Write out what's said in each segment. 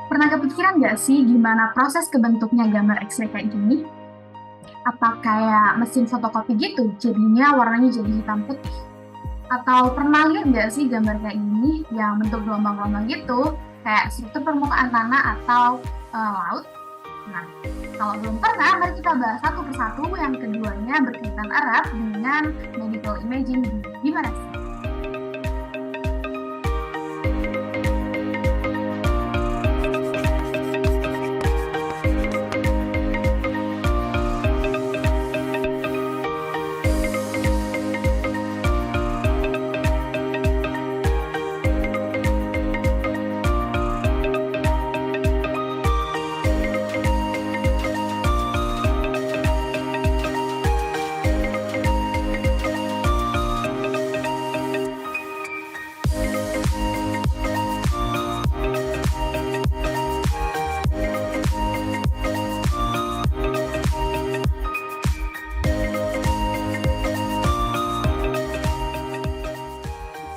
Pernah kepikiran nggak sih gimana proses kebentuknya gambar X-ray kayak gini? Apa kayak mesin fotokopi gitu, jadinya warnanya jadi hitam putih? Atau pernah lihat nggak sih gambar kayak gini yang bentuk gelombang-gelombang gitu, kayak struktur permukaan tanah atau laut? Nah, kalau belum pernah, mari kita bahas satu persatu. Yang keduanya berkaitan erat dengan medical imaging. Gimana sih?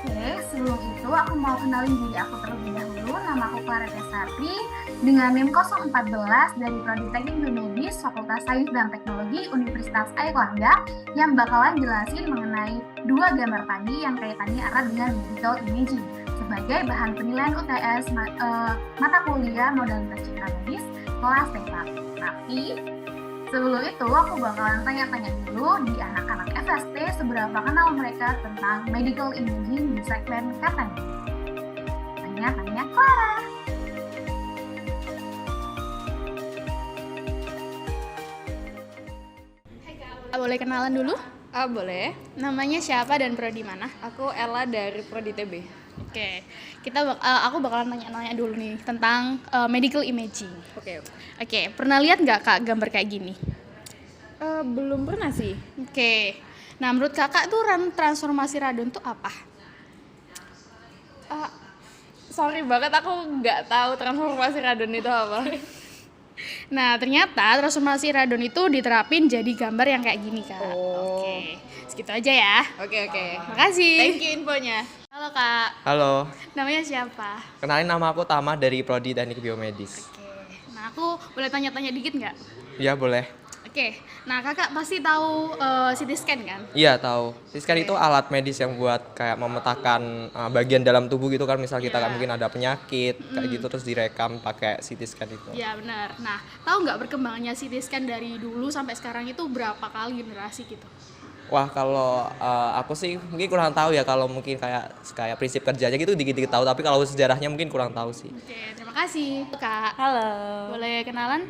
Oke, sebelum itu aku mau kenalin diri aku terlebih dahulu. Nama aku Clara Desari dengan NIM 014 dari Prodi Teknik Biomedis Fakultas Sains dan Teknologi Universitas Airlangga yang bakalan jelasin mengenai dua gambar tadi yang kaitannya erat dengan medical imaging sebagai bahan penilaian UTS mata kuliah modalitas citra medis kelas TK. Tapi sebelum itu, aku bakalan tanya-tanya dulu di anak-anak FST seberapa kenal mereka tentang medical imaging di segmen katanya. Tanya-tanya Clara. Boleh kenalan dulu? Boleh. Namanya siapa dan prodi mana? Aku Ella dari Prodi TB. Oke, aku bakalan nanya-nanya dulu nih tentang medical imaging. Oke. Oke, pernah lihat nggak Kak gambar kayak gini? Belum pernah sih. Oke, nah menurut Kakak tuh transformasi radon tuh apa? Sorry banget aku nggak tahu transformasi radon itu apa. Nah, ternyata transformasi radon itu diterapin jadi gambar yang kayak gini, Kak. Oh. Oke, segitu aja ya. Oke. Makasih. Thank you infonya. Halo Kak, Halo, namanya siapa? kenalin nama aku Tama dari Prodi Teknik Biomedis. Oke, nah aku boleh tanya-tanya dikit nggak? Iya boleh. Oke, nah kakak pasti tahu CT scan kan? Iya tahu. CT scan itu alat medis yang buat kayak memetakan bagian dalam tubuh gitu kan. Misal kita Iya. kayak mungkin ada penyakit kayak gitu terus direkam pakai CT scan itu. Iya benar. Nah, tahu nggak perkembangannya CT scan dari dulu sampai sekarang itu berapa kali generasi gitu? Wah kalau aku sih mungkin kurang tahu ya, kalau mungkin kayak prinsip kerjanya gitu dikit-dikit tahu, tapi kalau sejarahnya mungkin kurang tahu sih. Oke, terima kasih Kak. Halo, Boleh kenalan?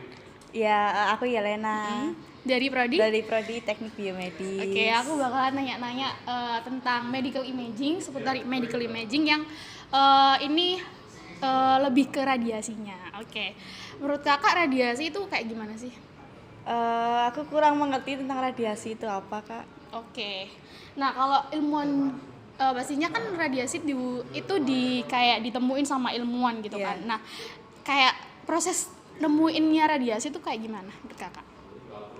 ya aku Yelena Dari prodi? dari Prodi Teknik Biomedis. Oke, aku bakalan nanya-nanya tentang medical imaging, seputar medical imaging yang ini lebih ke radiasinya. Oke, menurut kakak radiasi itu kayak gimana sih? Aku kurang mengerti tentang radiasi itu apa, Kak. Oke, nah kalau ilmuwan pastinya kan radiasi itu kayak ditemuin sama ilmuwan gitu Iya. kan. Nah, kayak proses nemuinnya radiasi itu kayak gimana menurut kakak?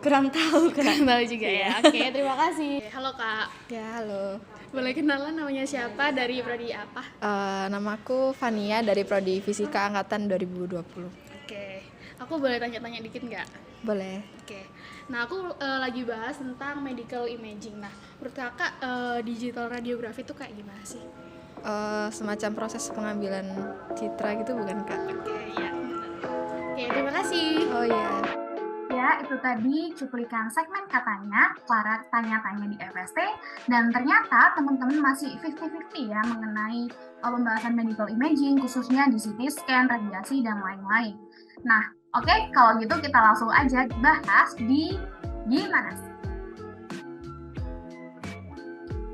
Kurang tahu, Kak. Kurang tahu juga ya. Oke, terima kasih. Halo Kak, Ya, halo. boleh kenalan namanya siapa, dari prodi apa? Namaku Fania dari Prodi Fisika Angkatan 2020. Oke, aku boleh tanya-tanya dikit nggak? Boleh. Oke, nah aku lagi bahas tentang medical imaging. Nah, menurut kakak digital radiografi itu kayak gimana sih? Semacam proses pengambilan citra gitu bukan, Kak? Oke, ya. Oke, terima kasih. Oh iya. Ya, itu tadi cuplikan segmen katanya, Clara tanya-tanya di FST, dan ternyata teman-teman masih 50-50 ya mengenai pembahasan medical imaging, khususnya di CT scan, radiasi, dan lain-lain. Nah, oke, kalau gitu kita langsung aja bahas di gimana sih?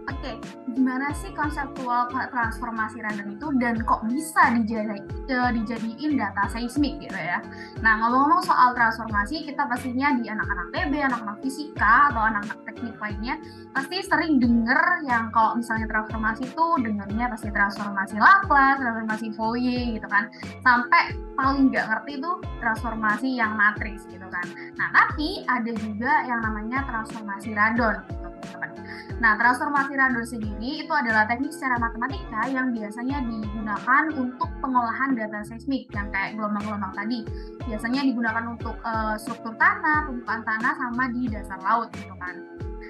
Oke, gimana sih konseptual transformasi radon itu dan kok bisa dijadiin data seismik gitu ya. Nah, ngomong-ngomong soal transformasi, kita pastinya di anak-anak TB, anak-anak fisika, atau anak-anak teknik lainnya pasti sering denger yang kalau misalnya transformasi itu dengernya pasti transformasi Laplace, transformasi Fourier gitu kan, sampai paling nggak ngerti itu transformasi yang matriks gitu kan. Nah, tapi ada juga yang namanya transformasi radon gitu teman-teman. Nah, transformasi radon sendiri sendiri itu adalah teknik secara matematika yang biasanya digunakan untuk pengolahan data seismik yang kayak gelombang-gelombang tadi. Biasanya digunakan untuk struktur tanah, permukaan tanah, sama di dasar laut gitu kan.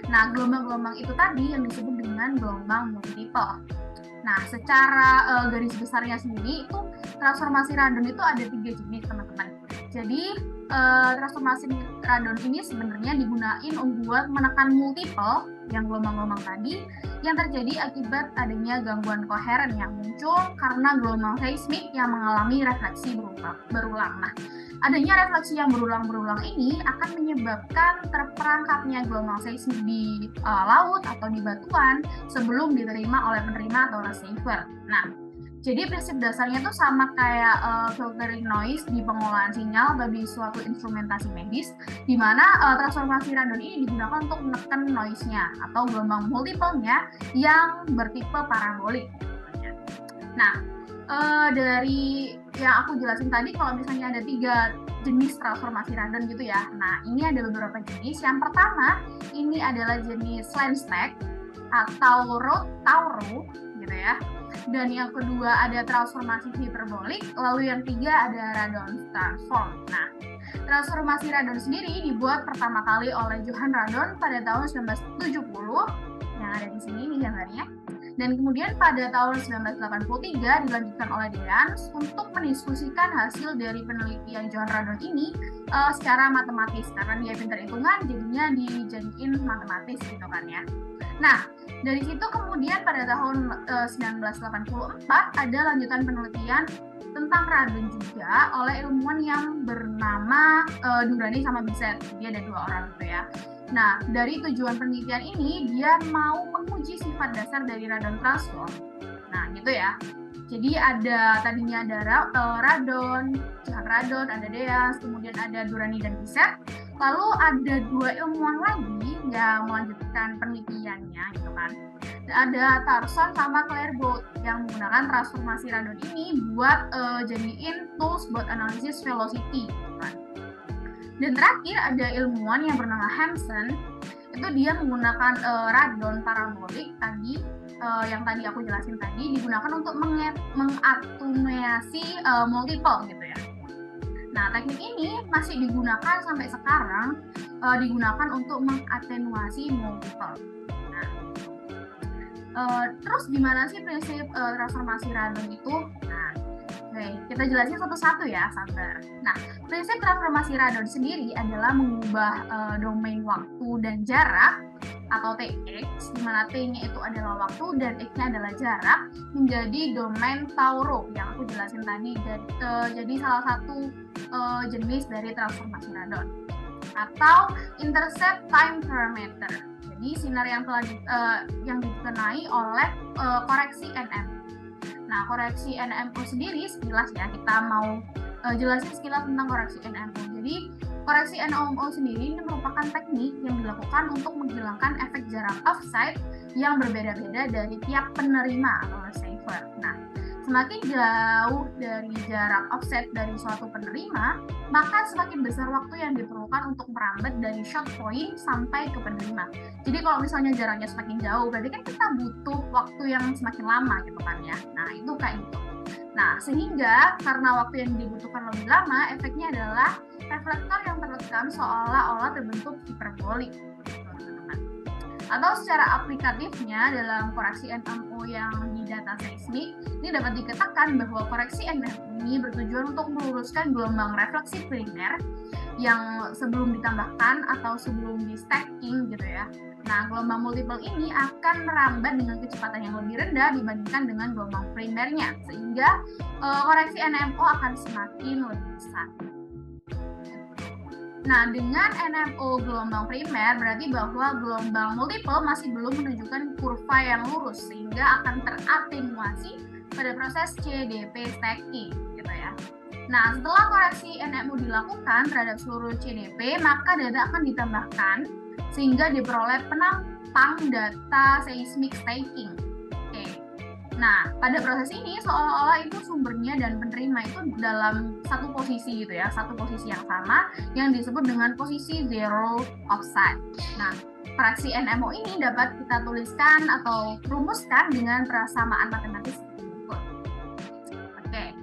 Nah, gelombang-gelombang itu tadi yang disebut dengan gelombang multiple. Nah, secara garis besarnya sendiri itu transformasi radon itu ada 3 jenis, teman-teman. Jadi transformasi radon ini sebenarnya digunain buat menekan multiple yang gelombang-gelombang tadi yang terjadi akibat adanya gangguan koheren yang muncul karena gelombang seismik yang mengalami refleksi berulang. Nah, adanya refleksi yang berulang-berulang ini akan menyebabkan terperangkapnya gelombang seismik di laut atau di batuan sebelum diterima oleh penerima atau receiver. Nah, jadi prinsip dasarnya tuh sama kayak filtering noise di pengolahan sinyal bagi suatu instrumentasi medis, di mana transformasi radon ini digunakan untuk menekan noise-nya atau gelombang multiple-nya yang bertipe parabolik. Nah, dari yang aku jelasin tadi, kalau misalnya ada 3 jenis transformasi radon gitu ya. Nah, ini ada beberapa jenis. Yang pertama, ini adalah jenis Slenstack atau Tauro gitu ya. Dan yang kedua ada transformasi hiperbolik, lalu yang 3 ada radon transform. Nah, transformasi radon sendiri dibuat pertama kali oleh Johann Radon pada tahun 1970, yang ada di sini nih gambarnya. Dan kemudian pada tahun 1983 dilanjutkan oleh Deans untuk mendiskusikan hasil dari penelitian Johann Radon ini secara matematis, karena dia pintar hitungan jadinya dijadiin matematis gitu kan ya. Nah, dari situ kemudian pada tahun 1984 ada lanjutan penelitian tentang radon juga oleh ilmuwan yang bernama Durrani sama Bisset. Jadi ada 2 orang gitu ya. Nah, dari tujuan penelitian ini dia mau menguji sifat dasar dari radon transform. Nah, gitu ya. Jadi tadinya ada radon, Johann Radon, ada Deans, kemudian ada Durrani dan Bisset. Lalu ada 2 ilmuwan lagi yang melanjutkan penelitiannya gitu kan. Ada Tarson sama Claerbout yang menggunakan transformasi radon ini buat jadiin tools buat analisis velocity gitu kan. Dan terakhir ada ilmuwan yang bernama Hampson, itu dia menggunakan radon parabolik tadi yang tadi aku jelasin tadi, digunakan untuk mengatenuasi multiple gitu ya. Nah, teknik ini masih digunakan sampai sekarang, digunakan untuk mengatenuasi multiple. Nah, terus gimana sih prinsip transformasi radon itu? Nah, oke, kita jelasin satu-satu ya, sabar. Nah, prinsip transformasi radon sendiri adalah mengubah domain waktu dan jarak atau TX, di mana T-nya itu adalah waktu dan X-nya adalah jarak, menjadi domain Tauro yang aku jelasin tadi. Jadi salah satu jenis dari transformasi radon atau intercept time parameter. Jadi sinar yang telah yang dikenai oleh koreksi NM. Nah, koreksi NMO sendiri sekilas ya, kita mau jelasin sekilas tentang koreksi NMO. Jadi koreksi NMO sendiri ini merupakan teknik yang dilakukan untuk menghilangkan efek jarak offside yang berbeda-beda dari tiap penerima atau receiver. Nah, semakin jauh dari jarak offset dari suatu penerima, maka semakin besar waktu yang diperlukan untuk merambat dari shot point sampai ke penerima. Jadi kalau misalnya jaraknya semakin jauh, berarti kan kita butuh waktu yang semakin lama gitu kan ya. Nah, itu kayak gitu. Nah, sehingga karena waktu yang dibutuhkan lebih lama, efeknya adalah reflektor yang tertekan seolah-olah terbentuk hiperbolik. Atau secara aplikatifnya dalam koreksi NMO yang di data seismik, ini dapat dikatakan bahwa koreksi NMO ini bertujuan untuk meluruskan gelombang refleksi primer yang sebelum ditambahkan atau sebelum di stacking gitu ya. Nah, gelombang multiple ini akan merambat dengan kecepatan yang lebih rendah dibandingkan dengan gelombang primernya, sehingga koreksi NMO akan semakin lebih besar. Nah, dengan NMO gelombang primer berarti bahwa gelombang multiple masih belum menunjukkan kurva yang lurus, sehingga akan teratenuasi pada proses CDP stacking gitu ya. Nah, setelah koreksi NMO dilakukan terhadap seluruh CDP, maka data akan ditambahkan sehingga diperoleh penampang data seismic stacking. Nah, pada proses ini seolah-olah itu sumbernya dan penerima itu dalam satu posisi gitu ya, satu posisi yang sama yang disebut dengan posisi zero offset. Nah, koreksi NMO ini dapat kita tuliskan atau rumuskan dengan persamaan matematis berikut. Oke.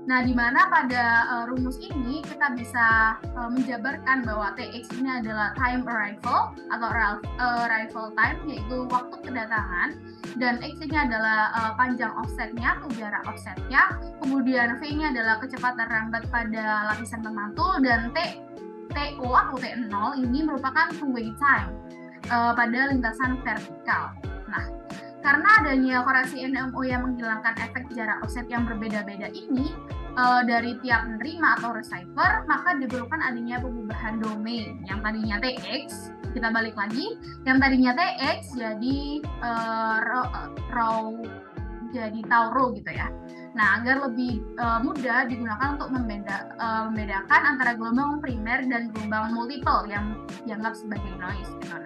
Nah, di mana pada rumus ini kita bisa menjabarkan bahwa TX ini adalah time arrival atau arrival time, yaitu waktu kedatangan, dan X ini adalah panjang offsetnya atau jarak offsetnya, kemudian V ini adalah kecepatan rambat pada lapisan pemantul, dan TO atau T0 ini merupakan two-way time pada lintasan vertikal. Nah, karena adanya koreksi NMO yang menghilangkan efek jarak offset yang berbeda-beda ini dari tiap penerima atau receiver, maka diperlukan adanya pengubahan domain. Yang tadinya TX, kita balik lagi, yang tadinya TX jadi row jadi tau row gitu ya. Nah, agar lebih mudah digunakan untuk membedakan antara gelombang primer dan gelombang multiple yang dianggap sebagai noise gitu.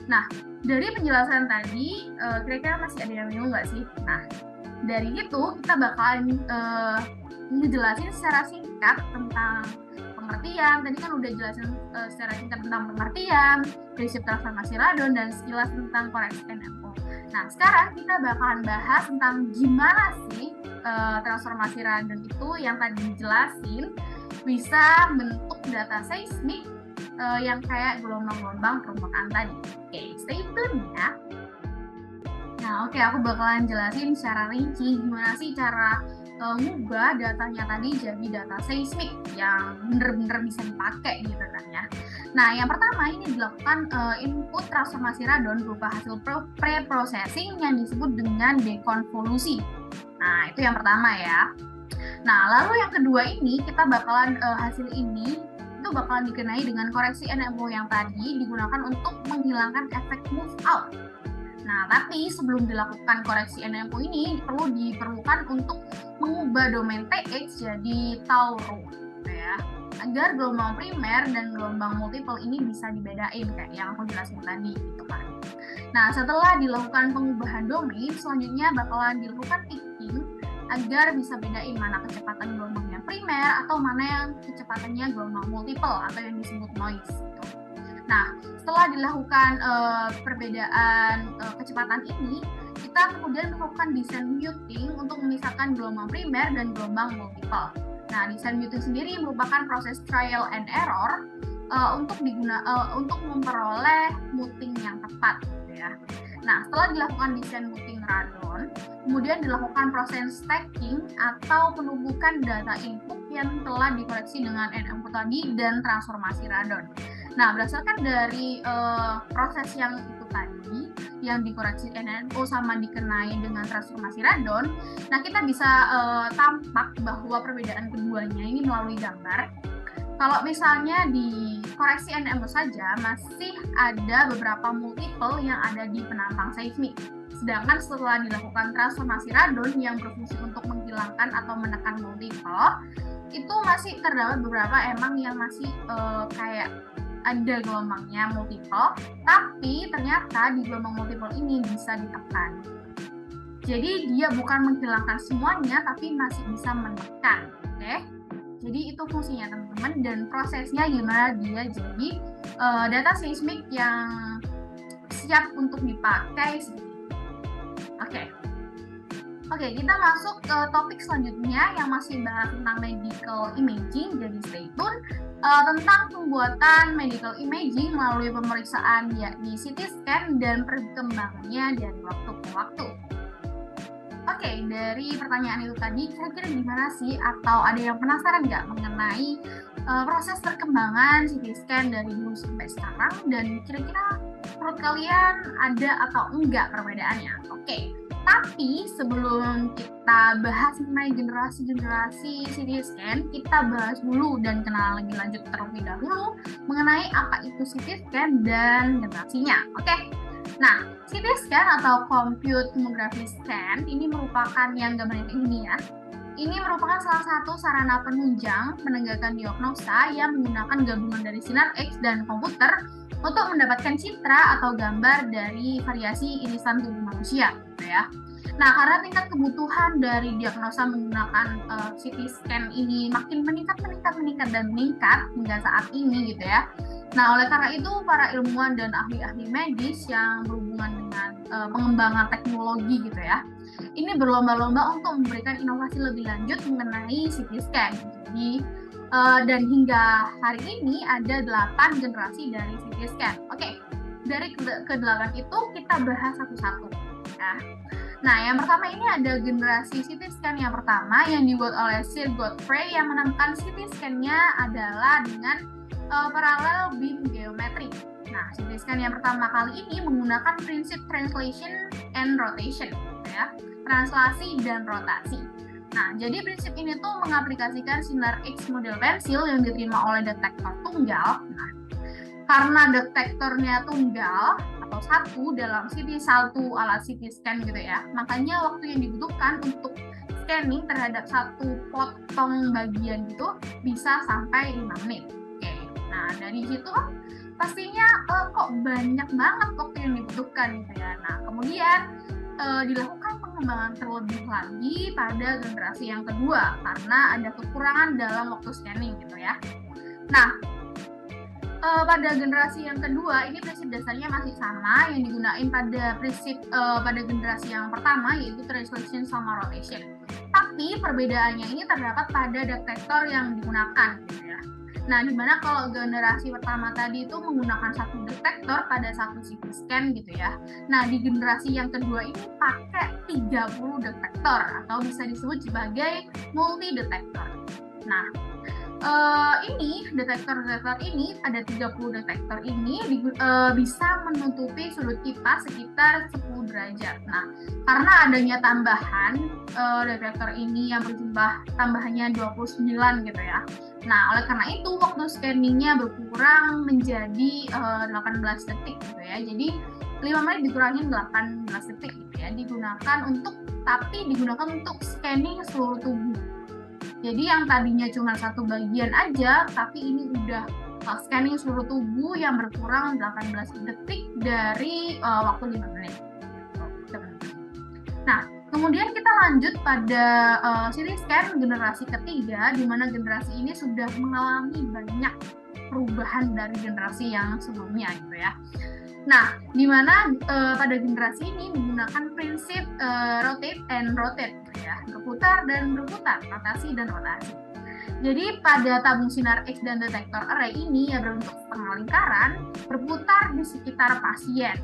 Nah, dari penjelasan tadi, kira-kira masih ada yang bingung nggak sih? Nah, dari itu kita bakalan ngejelasin secara singkat tentang pengertian. Tadi kan udah jelasin secara singkat tentang pengertian, prinsip transformasi radon, dan sekilas tentang koreksi NMO. Nah, sekarang kita bakalan bahas tentang gimana sih transformasi radon itu yang tadi dijelasin bisa bentuk data seismik yang kayak gelombang-gelombang permukaan tadi. Oke, stay tune ya. Nah, oke, aku bakalan jelasin secara rinci gimana sih cara ngubah datanya tadi jadi data seismik yang bener-bener bisa dipakai gitu kan ya. Nah, yang pertama ini dilakukan input transformasi radon berupa hasil pre-processing yang disebut dengan dekonvolusi. Nah, itu yang pertama ya. Nah, lalu yang kedua ini kita bakalan hasil ini itu bakalan dikenai dengan koreksi NMO yang tadi digunakan untuk menghilangkan efek move out. Nah, tapi sebelum dilakukan koreksi NMO ini diperlukan untuk mengubah domain TX jadi tau row ya, agar gelombang primer dan gelombang multiple ini bisa dibedain kayak yang aku jelasin tadi gitu kan. Nah, setelah dilakukan pengubahan domain, selanjutnya bakalan dilakukan picking agar bisa bedain mana kecepatan gelombangnya primer atau mana yang kecepatannya gelombang multiple atau yang disebut noise gitu. Nah, setelah dilakukan perbedaan kecepatan ini, kita kemudian melakukan desain muting untuk memisahkan gelombang primer dan gelombang multiple. Nah, desain muting sendiri merupakan proses trial and error untuk memperoleh muting yang tepat gitu ya. Nah, setelah dilakukan desain muting radon, kemudian dilakukan proses stacking atau penumpukan data input yang telah dikoreksi dengan NMO tadi dan transformasi radon. Nah, berdasarkan dari proses yang itu tadi, yang dikoreksi NMO sama dikenai dengan transformasi radon, nah kita bisa tampak bahwa perbedaan keduanya ini melalui gambar. Kalau misalnya di koreksi NMO saja, masih ada beberapa multiple yang ada di penampang seismik. Sedangkan setelah dilakukan transformasi radon yang berfungsi untuk menghilangkan atau menekan multiple, itu masih terdapat beberapa emang yang masih kayak ada gelombangnya multiple, tapi ternyata di gelombang multiple ini bisa ditekan. Jadi dia bukan menghilangkan semuanya, tapi masih bisa menekan, oke? Jadi itu fungsinya teman-teman, dan prosesnya gimana dia jadi data seismik yang siap untuk dipakai. Oke, kita masuk ke topik selanjutnya yang masih bahas tentang medical imaging. Jadi stay tune tentang pembuatan medical imaging melalui pemeriksaan yakni CT scan dan perkembangannya dari waktu ke waktu. Oke, dari pertanyaan itu tadi, kira-kira gimana sih? Atau ada yang penasaran nggak mengenai proses perkembangan CT scan dari dulu sampai sekarang? Dan kira-kira menurut kalian ada atau enggak perbedaannya? Oke, tapi sebelum kita bahas mengenai generasi-generasi CT scan, kita bahas dulu dan kenal lebih lanjut terlebih dahulu mengenai apa itu CT scan dan generasinya. Oke. Nah, CT scan atau Compute Tomography Scan ini merupakan yang gambarnya ini ya. Ini merupakan salah satu sarana penunjang penegakan diagnosa yang menggunakan gabungan dari sinar X dan komputer untuk mendapatkan citra atau gambar dari variasi irisan tubuh manusia, gitu ya. Nah, karena tingkat kebutuhan dari diagnosa menggunakan CT scan ini makin meningkat hingga saat ini gitu ya. Nah, oleh karena itu para ilmuwan dan ahli-ahli medis yang berhubungan dengan pengembangan teknologi gitu ya, ini berlomba-lomba untuk memberikan inovasi lebih lanjut mengenai CT scan. Jadi dan hingga hari ini ada 8 generasi dari CT scan. Oke, dari ke-8 itu kita bahas satu-satu ya. Nah, yang pertama ini ada generasi CT scan yang pertama yang dibuat oleh Sir Godfrey yang menemukan CT scan-nya adalah dengan parallel beam geometry. Nah, CT scan yang pertama kali ini menggunakan prinsip translation and rotation, ya, translasi dan rotasi. Nah, jadi prinsip ini tuh mengaplikasikan sinar X model pensil yang diterima oleh detektor tunggal. Nah, karena detektornya tunggal atau satu dalam satu alat CT scan gitu ya, makanya waktu yang dibutuhkan untuk scanning terhadap satu potong bagian gitu bisa sampai 5 menit. Oke, nah dari situ pastinya kok banyak banget waktu yang dibutuhkan gitu ya. Nah kemudian dilakukan pengembangan terlebih lagi pada generasi yang kedua karena ada kekurangan dalam waktu scanning gitu ya. Nah pada generasi yang kedua ini prinsip dasarnya masih sama yang digunakan pada generasi yang pertama yaitu translation sama rotation. Tapi perbedaannya ini terdapat pada detektor yang digunakan gitu ya. Nah, dimana kalau generasi pertama tadi itu menggunakan satu detektor pada satu CT scan gitu ya. Nah, di generasi yang kedua ini pakai 30 detektor atau bisa disebut sebagai multi detektor. Nah, ini detektor-detektor ini ada 30 detektor ini bisa menutupi sudut kipas sekitar 10 derajat. Nah, karena adanya tambahan detektor ini yang berjumlah tambahannya 29 gitu ya. Nah, oleh karena itu waktu scanningnya berkurang menjadi 18 detik gitu ya. Jadi 5 menit dikurangi 18 detik gitu ya. Digunakan untuk scanning seluruh tubuh. Jadi yang tadinya cuma satu bagian aja, tapi ini udah scanning seluruh tubuh yang berkurang 18 detik dari waktu 5 menit. Nah, kemudian kita lanjut pada CT scan generasi ketiga, di mana generasi ini sudah mengalami banyak perubahan dari generasi yang sebelumnya gitu ya. Nah, di mana pada generasi ini menggunakan prinsip rotate and rotate gitu ya, berputar dan berputar, rotasi dan rotasi. Jadi pada tabung sinar X dan detektor array ini yang berbentuk setengah lingkaran berputar di sekitar pasien.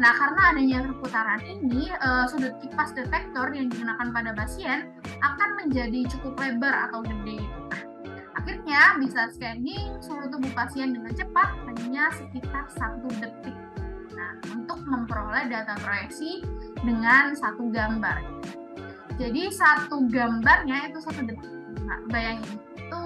Nah, karena adanya perputaran ini, sudut kipas detektor yang digunakan pada pasien akan menjadi cukup lebar atau gede gitu. Akhirnya bisa scanning seluruh tubuh pasien dengan cepat hanya sekitar 1 detik. Nah, untuk memperoleh data proyeksi dengan satu gambar. Jadi satu gambarnya itu 1 detik. Nah, bayangin itu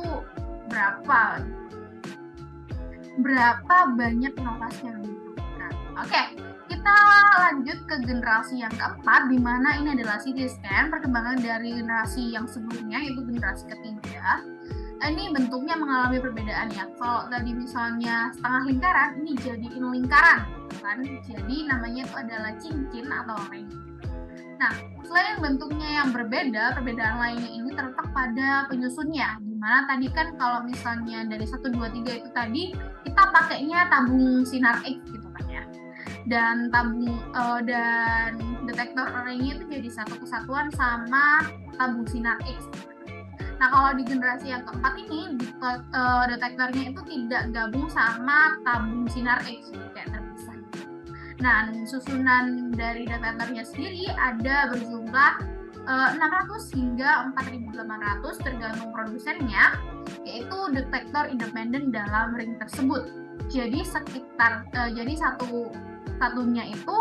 berapa banyak inovasi yang dibutuhkan. Oke, kita lanjut ke generasi yang keempat, di mana ini adalah CT scan perkembangan dari generasi yang sebelumnya yaitu generasi ketiga. Ini bentuknya mengalami perbedaan ya. Kalau tadi misalnya setengah lingkaran, ini jadiin lingkaran, kan? Jadi namanya itu adalah cincin atau ring. Nah, selain bentuknya yang berbeda, perbedaan lainnya ini terletak pada penyusunnya. Dimana tadi kan kalau misalnya dari 1, 2, 3 itu tadi, kita pakainya tabung sinar X gitu kan ya. Dan dan detektor array-nya itu jadi satu kesatuan sama tabung sinar X. Nah, kalau di generasi yang keempat ini, detektornya itu tidak gabung sama tabung sinar X, kayak terpisah. Nah, susunan dari detektornya sendiri ada berjumlah 600 hingga 4.800 tergantung produsennya, yaitu detektor independen dalam ring tersebut. Jadi satunya itu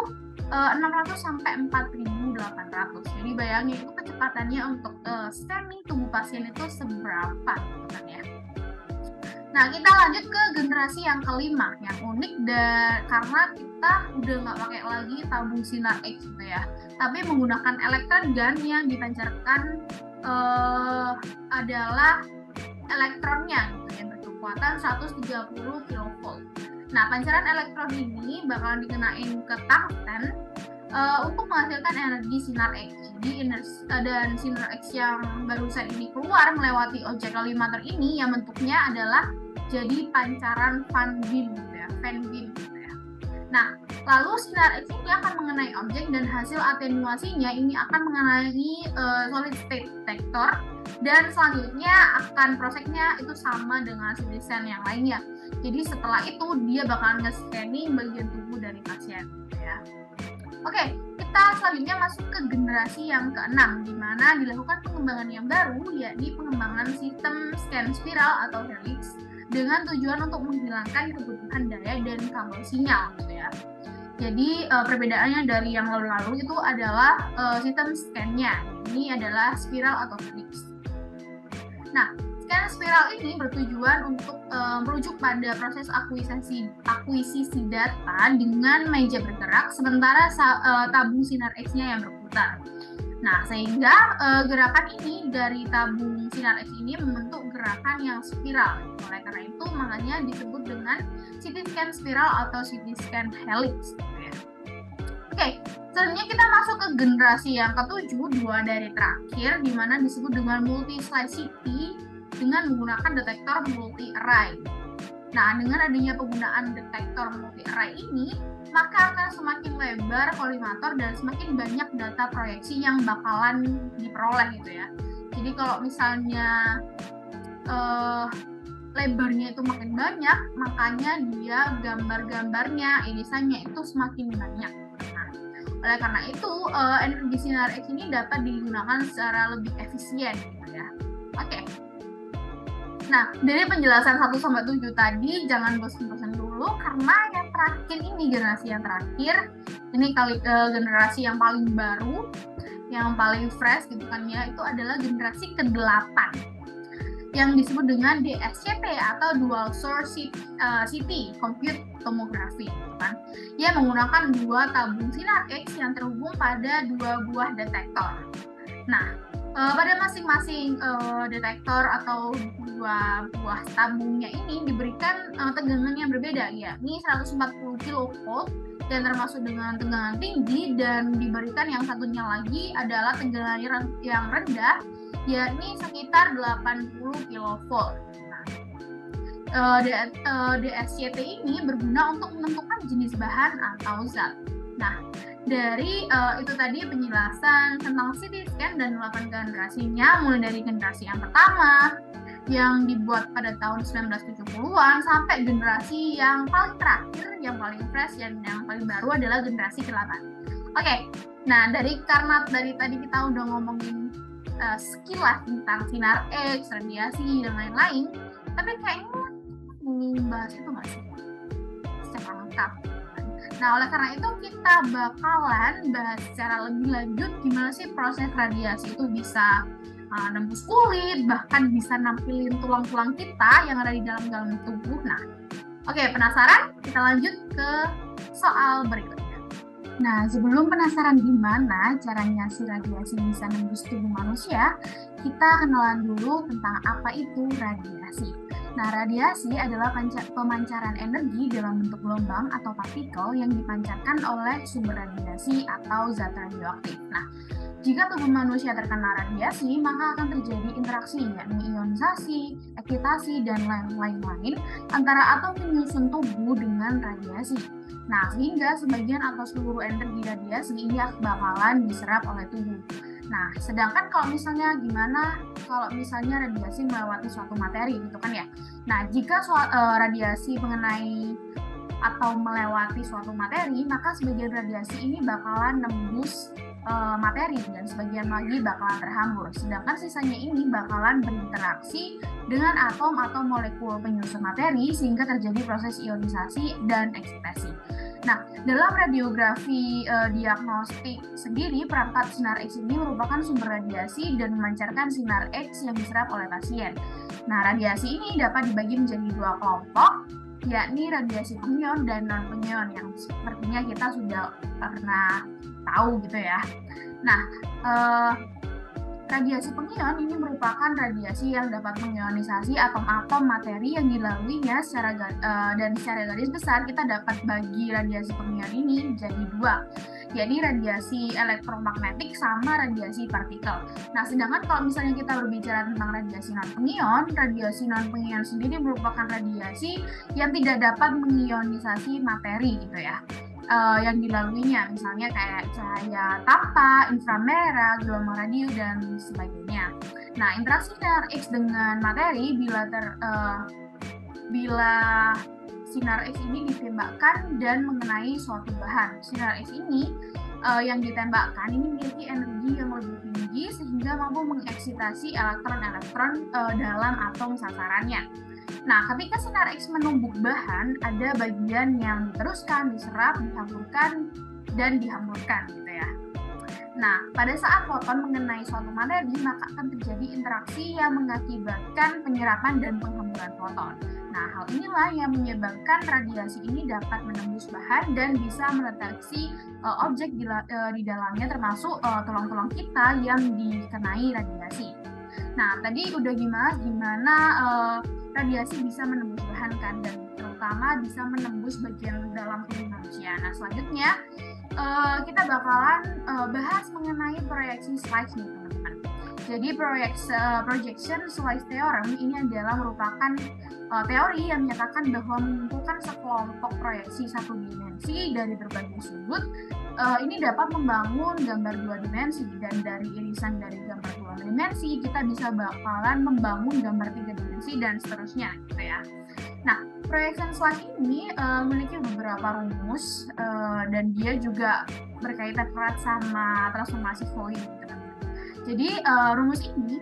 600 sampai 4.800. Jadi bayangin itu kecepatannya untuk scanning tubuh pasien itu seberapa gitu kan ya. Nah, kita lanjut ke generasi yang kelima, yang unik karena kita udah nggak pakai lagi tabung sinar X gitu ya, tapi menggunakan elektron gun yang dipancarkan adalah elektronnya gitu, yang berkekuatan 130 kV. Nah, pancaran elektron ini bakalan dikenain ke tungsten untuk menghasilkan energi sinar X. Jadi dan sinar X yang barusan ini keluar melewati objek kolimator ini yang bentuknya adalah jadi pancaran fan beam gitu ya, fan beam gitu ya. Nah, lalu sinar X ini akan mengenai objek dan hasil atenuasinya ini akan mengenai solid state detector, dan selanjutnya akan prosesnya itu sama dengan CT scan yang lainnya. Jadi setelah itu dia bakalan nge-scanning bagian tubuh dari pasien gitu ya. Oke, kita selanjutnya masuk ke generasi yang ke-6, di mana dilakukan pengembangan yang baru, yakni pengembangan sistem scan spiral atau helix dengan tujuan untuk menghilangkan kebutuhan daya dan kabel sinyal gitu ya. Jadi perbedaannya dari yang lalu-lalu itu adalah sistem scan-nya. Ini adalah spiral atau helix. Nah, scan spiral ini bertujuan untuk merujuk pada proses akuisisi data dengan meja bergerak, sementara tabung sinar X-nya yang berputar. Nah, sehingga gerakan ini dari tabung sinar X ini membentuk gerakan yang spiral. Oleh karena itu, makanya disebut dengan CT scan spiral atau CT scan helix. Oke, selanjutnya kita masuk ke generasi yang ke-7, dua dari terakhir, di mana disebut dengan multi-slide CT dengan menggunakan detektor multi-array. Nah, dengan adanya penggunaan detektor multi-array ini, maka akan semakin lebar kolimator dan semakin banyak data proyeksi yang bakalan diperoleh gitu ya. Jadi kalau misalnya lebarnya itu makin banyak, makanya dia gambar-gambarnya, irisannya itu semakin banyak. Nah, oleh karena itu, energi sinar X ini dapat digunakan secara lebih efisien gitu ya. Oke. Nah, dari penjelasan 1-7 tadi, jangan bosan-bosan dulu, karena yang terakhir ini, generasi yang terakhir, ini generasi yang paling baru, yang paling fresh gitu kan ya, itu adalah generasi ke-8, yang disebut dengan DSCT atau Dual Source CT, Compute Tomography gitu kan. Ia menggunakan dua tabung sinar X yang terhubung pada dua buah detektor. Nah, pada masing-masing detektor atau dua buah tabungnya ini diberikan tegangan yang berbeda, yakni 140 kV dan termasuk dengan tegangan tinggi, dan diberikan yang satunya lagi adalah tegangan yang rendah, yakni sekitar 80 kV. Nah, DSCT ini berguna untuk menentukan jenis bahan atau zat. Nah, dari itu tadi penjelasan tentang CT scan dan 8 generasinya, mulai dari generasi yang pertama yang dibuat pada tahun 1970-an sampai generasi yang paling terakhir, yang paling fresh dan yang paling baru adalah generasi ke-8. Oke, nah karena dari tadi kita udah ngomongin sekilas tentang sinar X, radiasi, dan lain-lain, tapi kayaknya bahas itu nggak sih secara lengkap. Nah, oleh karena itu kita bakalan bahas secara lebih lanjut gimana sih proses radiasi itu bisa nembus kulit, bahkan bisa nampilin tulang-tulang kita yang ada di dalam tubuh. Nah, oke, penasaran? Kita lanjut ke soal berikutnya. Nah, sebelum penasaran gimana caranya si radiasi bisa nembus tubuh manusia, kita kenalan dulu tentang apa itu radiasi. Nah, radiasi adalah pemancaran energi dalam bentuk gelombang atau partikel yang dipancarkan oleh sumber radiasi atau zat radioaktif. Nah, jika tubuh manusia terkena radiasi, maka akan terjadi interaksi, yakni ionisasi, eksitasi, dan lain-lain antara atom penyusun tubuh dengan radiasi. Nah, sehingga sebagian atau seluruh energi radiasi ini bakalan diserap oleh tubuh. Nah, sedangkan kalau misalnya kalau misalnya radiasi melewati suatu materi gitu kan ya. Nah, jika radiasi mengenai atau melewati suatu materi, maka sebagian radiasi ini bakalan nembus materi dan sebagian lagi bakalan terhambur. Sedangkan sisanya ini bakalan berinteraksi dengan atom atau molekul penyusun materi sehingga terjadi proses ionisasi dan eksitasi. Nah, dalam radiografi diagnostik sendiri, perangkat sinar X ini merupakan sumber radiasi dan memancarkan sinar X yang diserap oleh pasien. Nah, radiasi ini dapat dibagi menjadi dua kelompok, yakni radiasi pion dan non-pion, yang sepertinya kita sudah pernah tahu gitu ya. Nah, Radiasi pengion ini merupakan radiasi yang dapat mengionisasi atom-atom materi yang dilaluinya dan secara garis besar kita dapat bagi radiasi pengion ini menjadi dua, yakni radiasi elektromagnetik sama radiasi partikel. Nah, sedangkan kalau misalnya kita berbicara tentang radiasi non pengion sendiri merupakan radiasi yang tidak dapat mengionisasi materi gitu ya. Yang dilaluinya, misalnya kayak cahaya tampak, inframerah, gelombang radio, dan sebagainya. Nah, interaksi sinar X dengan materi bila sinar X ini ditembakkan dan mengenai suatu bahan. Sinar X ini yang ditembakkan ini memiliki energi yang lebih tinggi sehingga mampu mengeksitasi elektron-elektron dalam atom sasarannya. Nah, ketika sinar X menumbuk bahan, ada bagian yang diteruskan, diserap, dihamburkan, dan dihamburkan gitu ya. Nah, pada saat foton mengenai suatu materi, maka akan terjadi interaksi yang mengakibatkan penyerapan dan penghamburan foton. Nah, hal inilah yang menyebabkan radiasi ini dapat menembus bahan dan bisa mendeteksi objek di dalamnya, termasuk tulang-tulang kita yang dikenai radiasi. Nah, tadi udah gimana radiasi bisa menembus bahan kan, dan terutama bisa menembus bagian dalam tubuh manusia. Nah, selanjutnya kita bakalan bahas mengenai proyeksi slice nih teman-teman. Jadi projection slice theorem ini adalah merupakan teori yang menyatakan bahwa mengumpulkan sekelompok proyeksi satu dimensi dari berbagai sudut ini dapat membangun gambar dua dimensi, dan dari irisan dari gambar dua dimensi kita bisa bakalan membangun gambar tiga dimensi dan seterusnya gitu ya. Nah, projection slice ini memiliki beberapa rumus dan dia juga berkaitan erat sama transformasi Fourier teman-teman. Jadi rumus ini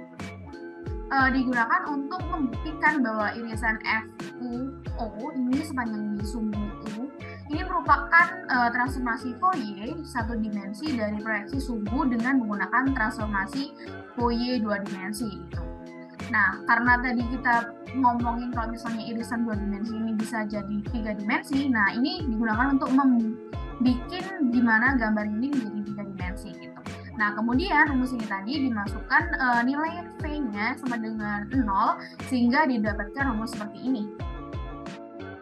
digunakan untuk membuktikan bahwa irisan FUO ini sepanjang di sumbu U ini merupakan transformasi Fourier satu dimensi dari proyeksi sumbu dengan menggunakan transformasi Fourier dua dimensi gitu. Nah, karena tadi kita ngomongin kalau misalnya irisan dua dimensi ini bisa jadi tiga dimensi, nah ini digunakan untuk membuat gimana gambar ini menjadi tiga dimensi gitu. Nah, kemudian rumus ini tadi dimasukkan nilai V-nya sama dengan 0 sehingga didapatkan rumus seperti ini.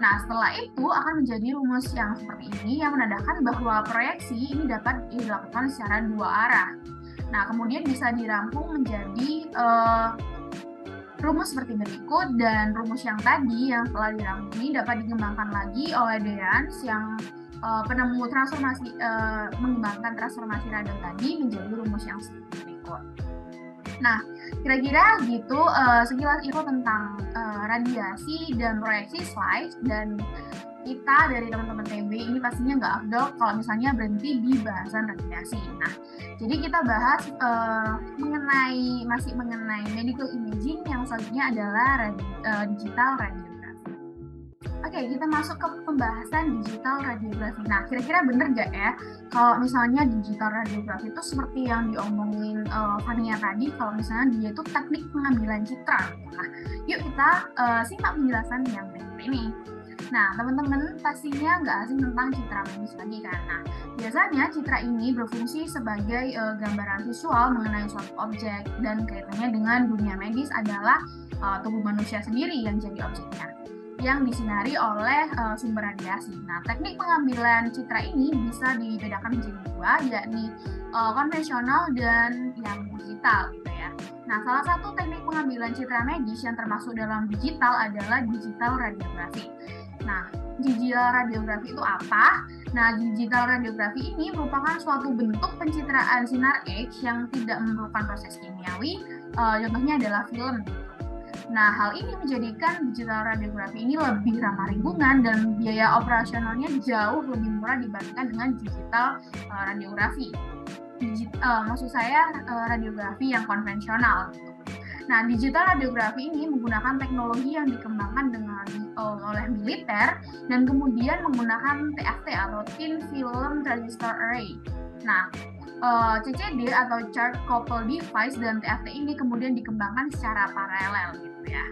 Nah, setelah itu akan menjadi rumus yang seperti ini yang menandakan bahwa proyeksi ini dapat dilakukan secara dua arah. Nah, kemudian bisa dirampung menjadi rumus seperti berikut, dan rumus yang tadi yang telah dirampung ini dapat dikembangkan lagi oleh Deans yang penemu transformasi mengembangkan transformasi radon tadi menjadi rumus yang seperti berikut. Nah, kira-kira gitu sekilas itu tentang radiasi dan proyeksi slice, dan kita dari teman-teman TB ini pastinya nggak afdol kalau misalnya berhenti di bahasan radiasi. Nah, jadi kita bahas masih mengenai medical imaging, yang selanjutnya adalah digital radiografi. Oke, kita masuk ke pembahasan digital radiografi. Nah, kira-kira bener nggak ya kalau misalnya digital radiografi itu seperti yang diomongin Fania tadi, kalau misalnya dia itu teknik pengambilan citra. Nah, yuk kita simak penjelasan yang berikut ini. Nah, teman-teman pastinya nggak asing tentang citra medis lagi kan. Nah, biasanya citra ini berfungsi sebagai gambaran visual mengenai suatu objek, dan kaitannya dengan dunia medis adalah tubuh manusia sendiri yang jadi objeknya, yang disinari oleh sumber radiasi. Nah, teknik pengambilan citra ini bisa dibedakan menjadi dua, yakni konvensional dan yang digital gitu ya. Nah, salah satu teknik pengambilan citra medis yang termasuk dalam digital adalah digital radiografi. Nah, digital radiografi itu apa? Nah, digital radiografi ini merupakan suatu bentuk pencitraan sinar X yang tidak memerlukan proses kimiawi, contohnya adalah film. Nah, hal ini menjadikan digital radiografi ini lebih ramah lingkungan dan biaya operasionalnya jauh lebih murah dibandingkan dengan digital radiografi. Maksud saya radiografi yang konvensional. Nah, digital radiografi ini menggunakan teknologi yang dikembangkan oleh militer dan kemudian menggunakan TFT atau Thin Film Transistor Array. Nah, CCD atau Charge Coupled Device dan TFT ini kemudian dikembangkan secara paralel gitu ya.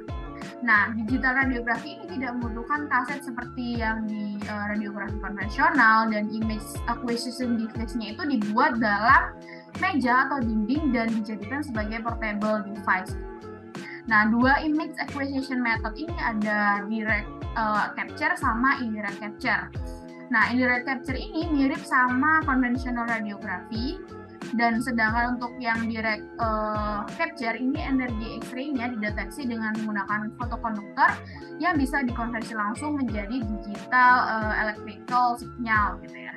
Nah, digital radiografi ini tidak membutuhkan kaset seperti yang di radiografi konvensional, dan image acquisition device-nya itu dibuat dalam meja atau dinding dan dijadikan sebagai portable device. Nah, dua image acquisition method ini ada direct capture sama indirect capture. Nah, indirect capture ini mirip sama konvensional radiografi, dan sedangkan untuk yang direct capture ini energi X-ray-nya dideteksi dengan menggunakan fotokonduktor yang bisa dikonversi langsung menjadi digital electrical signal gitu ya.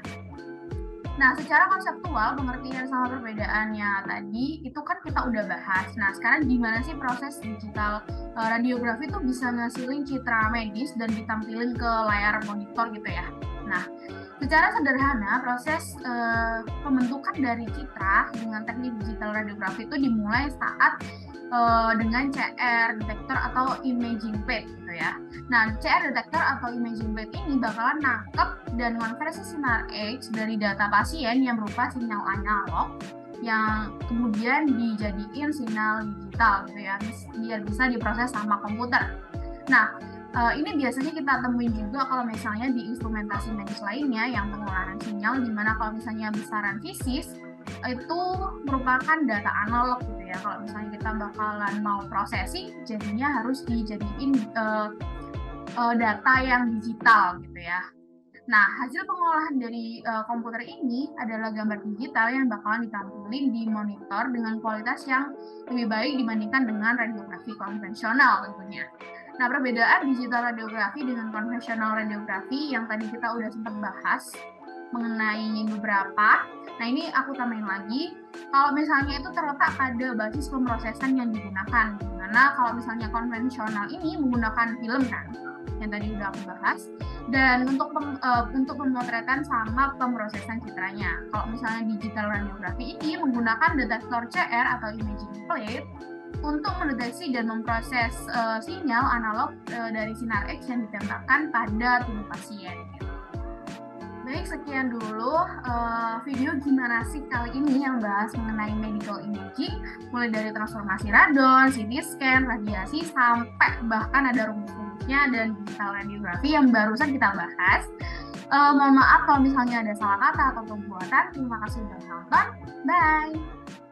Nah, secara konseptual pengertian sama perbedaannya tadi itu kan kita udah bahas. Nah, sekarang gimana sih proses digital radiografi itu bisa ngasilin citra medis dan ditampilin ke layar monitor gitu ya. Nah, secara sederhana proses pembentukan dari citra dengan teknik digital radiografi itu dimulai saat dengan CR detector atau imaging plate gitu ya. Nah, CR detector atau imaging plate ini bakalan nangkep dan konversi sinar X dari data pasien yang berupa sinyal analog yang kemudian dijadiin sinyal digital gitu ya, biar bisa diproses sama komputer. Nah, ini biasanya kita temuin juga kalau misalnya di instrumentasi medis lainnya yang pengeluaran sinyal, dimana kalau misalnya besaran fisis itu merupakan data analog gitu ya. Kalau misalnya kita bakalan mau processing, jadinya harus dijadiin data yang digital gitu ya. Nah, hasil pengolahan dari komputer ini adalah gambar digital yang bakalan ditampilin di monitor dengan kualitas yang lebih baik dibandingkan dengan radiografi konvensional tentunya. Nah, perbedaan digital radiografi dengan konvensional radiografi yang tadi kita udah sempat bahas mengenai beberapa. Nah, ini aku tambahin lagi. Kalau misalnya itu terletak pada basis pemrosesan yang digunakan. Dimana kalau misalnya konvensional ini menggunakan film kan, yang tadi udah aku bahas. Dan untuk pemotretan sama pemrosesan citranya. Kalau misalnya digital radiografi ini menggunakan detektor CR atau imaging plate untuk mendeteksi dan memproses sinyal analog dari sinar X yang ditembakkan pada tubuh pasien. Baik, sekian dulu video gimana sih kali ini yang bahas mengenai medical imaging, mulai dari transformasi radon, CT scan, radiasi, sampai bahkan ada rumus-rumusnya dan digital radiografi yang barusan kita bahas. Mohon maaf kalau misalnya ada salah kata atau pembuatan. Terima kasih sudah menonton. Bye!